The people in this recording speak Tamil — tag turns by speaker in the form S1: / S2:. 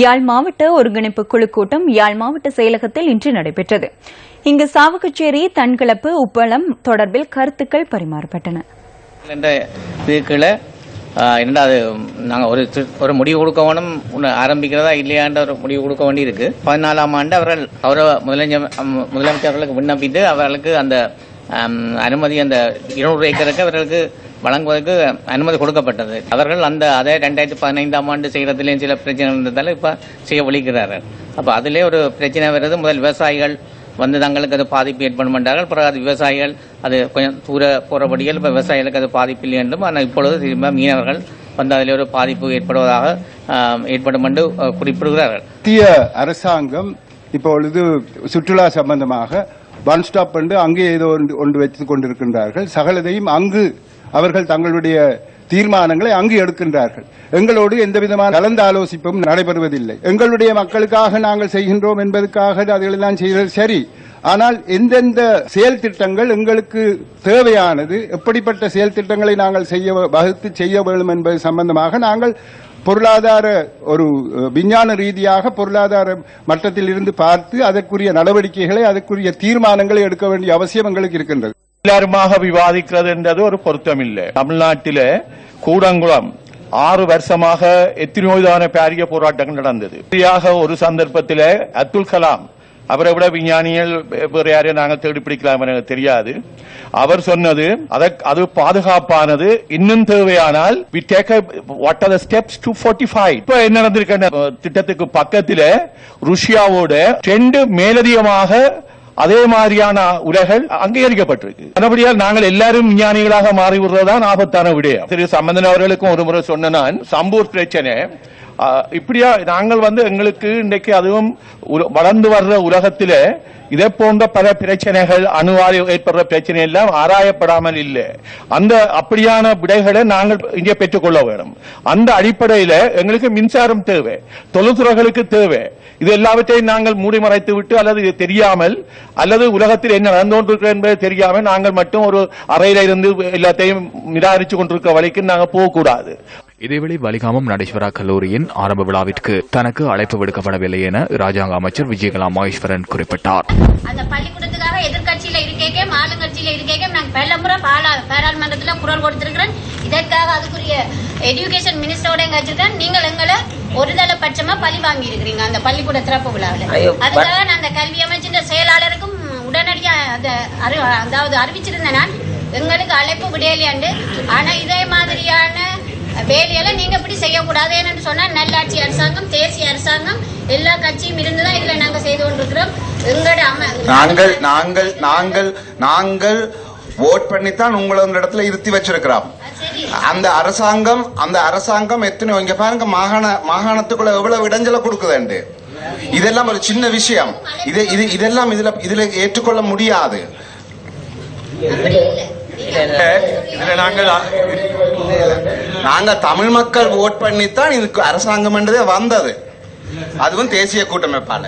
S1: யாழ் மாவட்ட ஒருங்கிணைப்பு குழு கூட்டம் யாழ் மாவட்ட செயலகத்தில் இன்று நடைபெற்றது. இங்கு சாவகச்சேரி, தன்கலப்பு, உப்பளம் தொடர்பில் கருத்துக்கள் பரிமாறப்பட்டன.
S2: நாங்கள் ஒரு முடிவு கொடுக்க வேணும், ஆரம்பிக்கிறதா இல்லையான்ற ஒரு முடிவு கொடுக்க வேண்டி இருக்கு. 14ஆம் ஆண்டு அவர்கள் முதலமைச்சர் அவர்களுக்கு விண்ணப்பித்து அவர்களுக்கு அந்த அனுமதி, அந்த 200 ஏக்கருக்கு அவர்களுக்கு வழங்குவதற்கு அனுமதி கொடுக்கப்பட்டது. அவர்கள் அதே 2015ஆம் ஆண்டு செய்கிறதுலேயும் சில பிரச்சனை இருந்ததால் இப்போ செய்ய ஒழிக்கிறார்கள். அப்போ அதிலே ஒரு பிரச்சனை வருது. முதல் விவசாயிகள் தங்களுக்கு அது பாதிப்பு ஏற்படும் என்றார்கள். பிறகு அது விவசாயிகள் அது கொஞ்சம் தூர போறபடியால் இப்போ விவசாயிகளுக்கு அது பாதிப்பு இல்லை என்றும், ஆனால் இப்பொழுது திரும்ப மீனவர்கள் அதில் ஒரு பாதிப்பு ஏற்படும் என்று குறிப்பிடுகிறார்கள்.
S3: மத்திய அரசாங்கம் இப்பொழுது சுற்றுலா சம்பந்தமாக ஒன் ஸ்டாப் என்று அங்கே ஏதோ ஒன்று வைத்துக் கொண்டிருக்கின்றார்கள். சகலதையும் அங்கு அவர்கள் தங்களுடைய தீர்மானங்களை அங்கு எடுக்கின்றார்கள். எங்களோடு எந்த விதமான கலந்து ஆலோசிப்பும் நடைபெறுவதில்லை. எங்களுடைய மக்களுக்காக நாங்கள் செய்கின்றோம் என்பதற்காக அதையெல்லாம் செய்வது சரி. ஆனால் எந்தெந்த செயல் திட்டங்கள் எங்களுக்கு தேவையானது, எப்படிப்பட்ட செயல் திட்டங்களை நாங்கள் வகுத்து செய்ய வேண்டும் என்பது சம்பந்தமாக நாங்கள் பொருளாதார ஒரு விஞ்ஞான ரீதியாக பொருளாதார மட்டத்தில் இருந்து பார்த்து அதற்குரிய நடவடிக்கைகளை, அதற்குரிய தீர்மானங்களை எடுக்க வேண்டிய அவசியம் எங்களுக்கு இருக்கின்றது.
S4: எல்லாருமாக விவாதிக்கிறது என்றது ஒரு பொருத்தம் இல்லை. தமிழ்நாட்டில கூடங்குளம் 6 வருஷமாக எத்தனையோதான பாரிய போராட்டங்கள் நடந்தது. ஒரு சந்தர்ப்பத்தில் அப்துல் கலாம், அவரை விட விஞ்ஞானிகள் வேறு யாரையும் நாங்கள் தேடி பிடிக்கலாம் எனக்கு தெரியாது, அவர் சொன்னது அது பாதுகாப்பானது, இன்னும் தேவையானால் we take what are the steps to 45. இப்ப என்ன நடந்திருக்க திட்டத்துக்கு பக்கத்தில் ருஷ்யாவோட 2 மேலதிகமாக அதே மாதிரியான உலகள் அங்கீகரிக்கப்பட்டிருக்கு. அதபடியால் நாங்கள் எல்லாரும் விஞ்ஞானிகளாக மாறிவிடுறதுதான் ஆபத்தான விடயம். திரு சம்பந்தன் அவர்களுக்கும் ஒரு முறை சொன்ன நான், சம்பூர் பிரச்சனை இப்படியா நாங்கள் எங்களுக்கு இன்றைக்கு அதுவும் வளர்ந்து வர்ற உலகத்தில இதே போன்ற பல பிரச்சனைகள், அணுவால் ஏற்படுற பிரச்சனை எல்லாம் ஆராயப்படாமல் இல்லை. அப்படியான விடைகளை நாங்கள் இங்கே பெற்றுக்கொள்ள வேண்டும். அந்த அடிப்படையில் எங்களுக்கு மின்சாரம் தேவை, தொழில்துறைகளுக்கு தேவை. இது எல்லாவற்றையும் நாங்கள் மூடி மறைத்து விட்டு அல்லது இது தெரியாமல் அல்லது உலகத்தில் என்ன நடந்து கொண்டிருக்கிறது என்பதை தெரியாமல் நாங்கள் மட்டும் ஒரு அறையில இருந்து எல்லாத்தையும் நிராகரித்துக் கொண்டிருக்க வழிக்கு நாங்கள் போகக்கூடாது.
S5: இதேவேளை வலிகாமம் நடேஸ்வரா கல்லூரியின் ஆரம்ப விழாவிற்கு தனக்கு அழைப்பு விடுக்கப்படவில்லை என ராஜாங்க அமைச்சர் விஜயகலா மகேஸ்வரன் குறிப்பிட்டார்.
S6: அந்த பள்ளிக்கூடத்துக்காக எதிர்கட்சியில இருக்கேன், ஆளுங்கட்சியில இருக்கேன், நான் பலமுறை பாராளுமன்றத்தில் குரல் கொடுத்திருக்கிறேன். இதற்காக அதுக்குரிய எஜுகேஷன் மினிஸ்டரோட வச்சிருக்கேன். நீங்கள் எங்களை ஒருதலை பட்சமா பழி வாங்கி இருக்கிறீங்க அந்த பள்ளிக்கூட திறப்பு விழாவில். அதுக்காக நான் அந்த கல்வி அமைச்சின் செயலாளருக்கும் உடனடியாக அதாவது அறிவிச்சிருந்தேன். நான் எங்களுக்கு அழைப்பு விடையலையாண்டு. ஆனா இதே மாதிரியான வேலையெல்லாம் நீங்க இப்படி செய்யக்கூடாது என்று சொன்னா, நல்லாட்சி அரசாங்கம், தேசிய அரசாங்கம் எல்லா கட்சியும் இருந்துதான் இதுல நாங்க செய்து கொண்டிருக்கிறோம்.
S7: நாங்கள் ஓட் பண்ணித்தான் உங்களோட இடத்துல இருத்தி வச்சிருக்கிறோம். அந்த அரசாங்கம் எத்தனை இங்க பாருங்க, மாகாணத்துக்குள்ள எவ்வளவு இடைஞ்சல கொடுக்குது. இதெல்லாம் ஒரு சின்ன விஷயம். இதெல்லாம் இதுல ஏற்றுக்கொள்ள முடியாது. நாங்க தமிழ் மக்கள் ஓட் பண்ணித்தான் இதுக்கு அரசாங்கம் என்றதே வந்தது, அதுவும் தேசிய கூட்டமைப்பால.